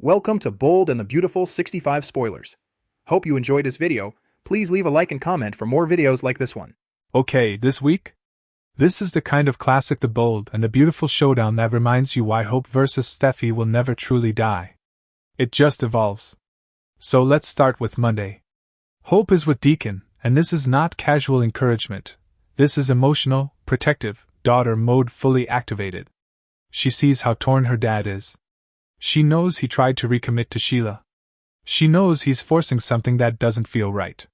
Welcome to Bold and the Beautiful 65 Spoilers. Hope you enjoyed this video. Please leave a like and comment for more videos like this one. Okay, this week? This is the kind of classic The Bold and the Beautiful showdown that reminds you why Hope versus Steffy will never truly die. It just evolves. So let's start with Monday. Hope is with Deacon, and this is not casual encouragement. This is emotional, protective, daughter mode fully activated. She sees how torn her dad is. She knows he tried to recommit to Sheila. She knows he's forcing something that doesn't feel right.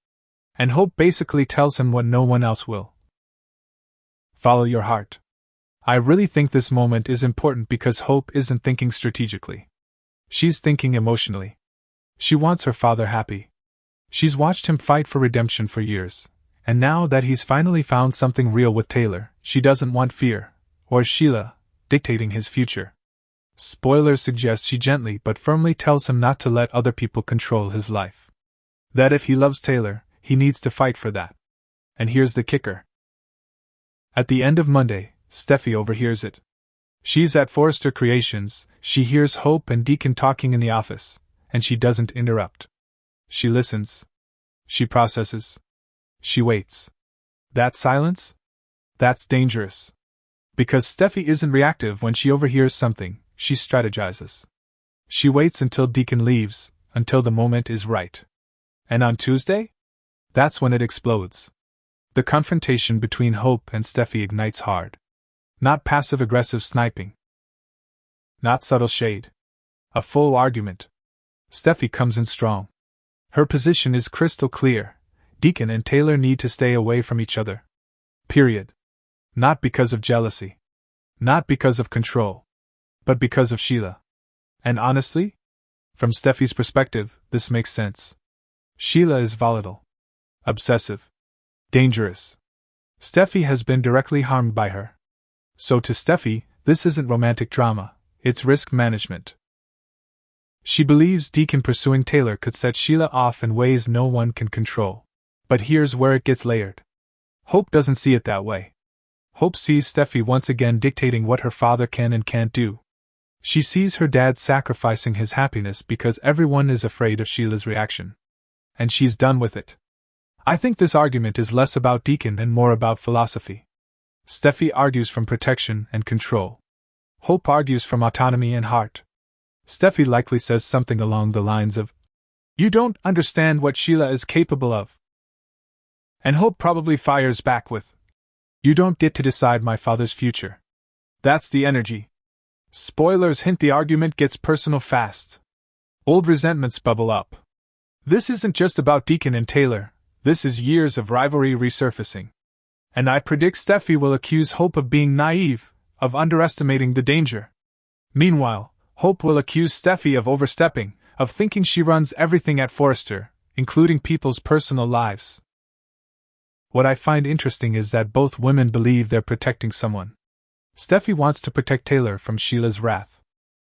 And Hope basically tells him what no one else will. Follow your heart. I really think this moment is important because Hope isn't thinking strategically. She's thinking emotionally. She wants her father happy. She's watched him fight for redemption for years, and now that he's finally found something real with Taylor, she doesn't want fear, or Sheila, dictating his future. Spoilers suggest she gently but firmly tells him not to let other people control his life. That if he loves Taylor, he needs to fight for that. And here's the kicker. At the end of Monday, Steffy overhears it. She's at Forrester Creations, she hears Hope and Deacon talking in the office, and she doesn't interrupt. She listens. She processes. She waits. That silence? That's dangerous. Because Steffy isn't reactive when she overhears something. She strategizes. She waits until Deacon leaves, until the moment is right. And on Tuesday? That's when it explodes. The confrontation between Hope and Steffy ignites hard. Not passive-aggressive sniping. Not subtle shade. A full argument. Steffy comes in strong. Her position is crystal clear. Deacon and Taylor need to stay away from each other. Period. Not because of jealousy. Not because of control. But because of Sheila. And honestly? From Steffy's perspective, this makes sense. Sheila is volatile. Obsessive. Dangerous. Steffy has been directly harmed by her. So to Steffy, this isn't romantic drama, it's risk management. She believes Deacon pursuing Taylor could set Sheila off in ways no one can control. But here's where it gets layered. Hope doesn't see it that way. Hope sees Steffy once again dictating what her father can and can't do. She sees her dad sacrificing his happiness because everyone is afraid of Sheila's reaction. And she's done with it. I think this argument is less about Deacon and more about philosophy. Steffy argues from protection and control. Hope argues from autonomy and heart. Steffy likely says something along the lines of, "You don't understand what Sheila is capable of." And Hope probably fires back with, "You don't get to decide my father's future." That's the energy. Spoilers hint the argument gets personal fast. Old resentments bubble up. This isn't just about Deacon and Taylor, this is years of rivalry resurfacing. And I predict Steffy will accuse Hope of being naive, of underestimating the danger. Meanwhile, Hope will accuse Steffy of overstepping, of thinking she runs everything at Forrester, including people's personal lives. What I find interesting is that both women believe they're protecting someone. Steffy wants to protect Taylor from Sheila's wrath.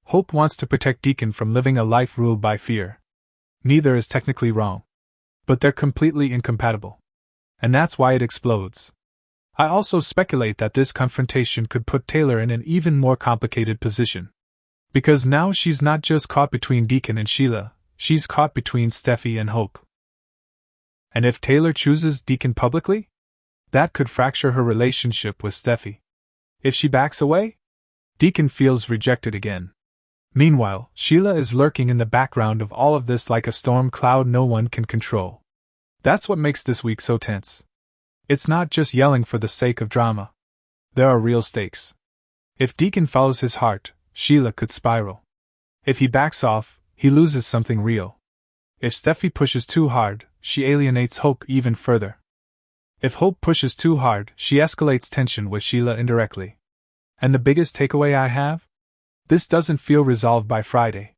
Hope wants to protect Deacon from living a life ruled by fear. Neither is technically wrong. But they're completely incompatible. And that's why it explodes. I also speculate that this confrontation could put Taylor in an even more complicated position. Because now she's not just caught between Deacon and Sheila, she's caught between Steffy and Hope. And if Taylor chooses Deacon publicly? That could fracture her relationship with Steffy. If she backs away? Deacon feels rejected again. Meanwhile, Sheila is lurking in the background of all of this like a storm cloud no one can control. That's what makes this week so tense. It's not just yelling for the sake of drama. There are real stakes. If Deacon follows his heart, Sheila could spiral. If he backs off, he loses something real. If Steffy pushes too hard, she alienates Hope even further. If Hope pushes too hard, she escalates tension with Sheila indirectly. And the biggest takeaway I have? This doesn't feel resolved by Friday.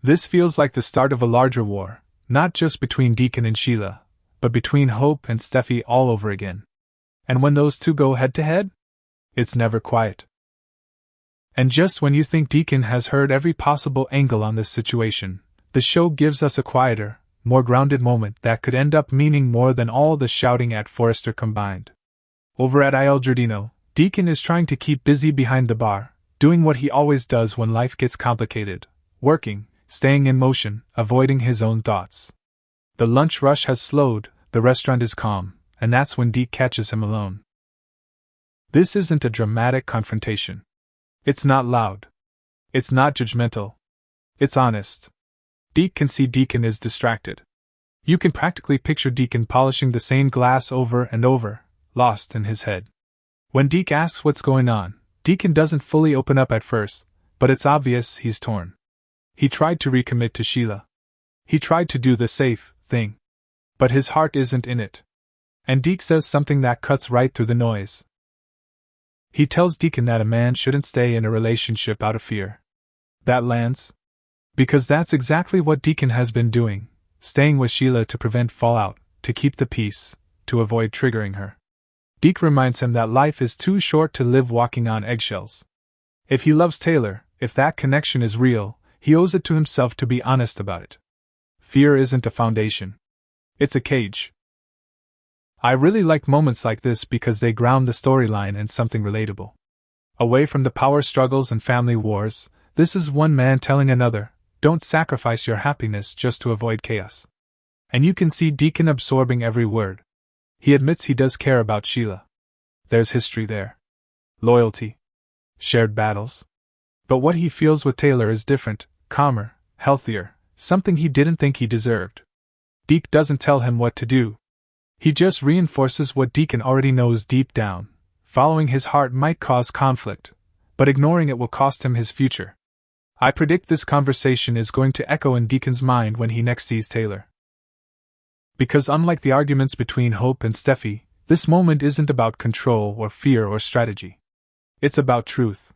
This feels like the start of a larger war, not just between Deacon and Sheila, but between Hope and Steffy all over again. And when those two go head to head, it's never quiet. And just when you think Deacon has heard every possible angle on this situation, the show gives us a quieter, more grounded moment that could end up meaning more than all the shouting at Forrester combined. Over at Il Giardino, Deacon is trying to keep busy behind the bar, doing what he always does when life gets complicated, working, staying in motion, avoiding his own thoughts. The lunch rush has slowed, the restaurant is calm, and that's when Deke catches him alone. This isn't a dramatic confrontation. It's not loud. It's not judgmental. It's honest. Deke can see Deacon is distracted. You can practically picture Deacon polishing the same glass over and over, lost in his head. When Deke asks what's going on, Deacon doesn't fully open up at first, but it's obvious he's torn. He tried to recommit to Sheila. He tried to do the safe thing. But his heart isn't in it. And Deke says something that cuts right through the noise. He tells Deacon that a man shouldn't stay in a relationship out of fear. That lands. Because that's exactly what Deacon has been doing, staying with Sheila to prevent fallout, to keep the peace, to avoid triggering her. Deke reminds him that life is too short to live walking on eggshells. If he loves Taylor, if that connection is real, he owes it to himself to be honest about it. Fear isn't a foundation. It's a cage. I really like moments like this because they ground the storyline in something relatable. Away from the power struggles and family wars, this is one man telling another, don't sacrifice your happiness just to avoid chaos. And you can see Deacon absorbing every word. He admits he does care about Sheila. There's history there. Loyalty. Shared battles. But what he feels with Taylor is different, calmer, healthier, something he didn't think he deserved. Deke doesn't tell him what to do. He just reinforces what Deacon already knows deep down. Following his heart might cause conflict, but ignoring it will cost him his future. I predict this conversation is going to echo in Deacon's mind when he next sees Taylor. Because unlike the arguments between Hope and Steffy, this moment isn't about control or fear or strategy. It's about truth.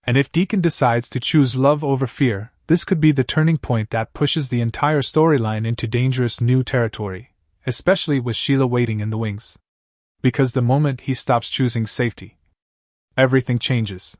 And if Deacon decides to choose love over fear, this could be the turning point that pushes the entire storyline into dangerous new territory, especially with Sheila waiting in the wings. Because the moment he stops choosing safety, everything changes.